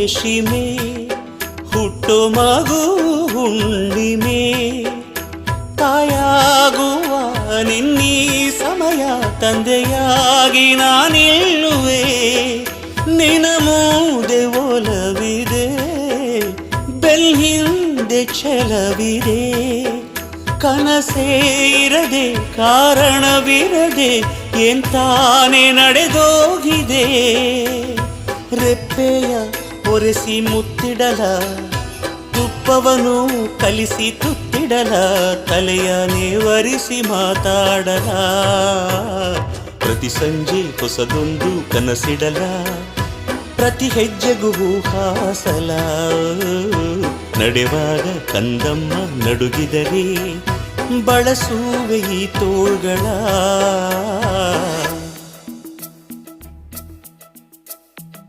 ರೇಷಿಮೆ ಹುಟ್ಟು ಮಗು ಹುಣ್ಣಿಮೆ ತಾಯಾಗುವ ನಿನ್ನೀ ಸಮಯ ತಂದೆಯಾಗಿ ನಾನಿಲ್ಲುವೆ ನಿನ ಮೂದೆ ಒಲವಿದೆ ಬೆಲ್ ಹಿಂದೆ ಛಲವಿದೆ ಕನಸೇ ಇರದೆ ಕಾರಣವಿರದೆ ಎಂತಾನೆ ನಡೆದೋಗಿದೆ ರೆಪ್ಪೆಯ ಒರೆಸಿ ಮುತ್ತಿಡಲ ತುಪ್ಪವನು ಕಲಿಸಿ ತುತ್ತಿಡಲ ತಲೆಯ ನೇವರಿಸಿ ಮಾತಾಡಲ ಪ್ರತಿ ಸಂಜೆ ಹೊಸದೊಂದು ಕನಸಿಡಲ ಪ್ರತಿ ಹೆಜ್ಜೆಗೂ ಹಾಸಲ ನಡೆವಾಗ ಕಂದಮ್ಮ ನಡುಗಿದರೆ ಬಳಸುವೆ ಈ ತೋಳ್ಗಳ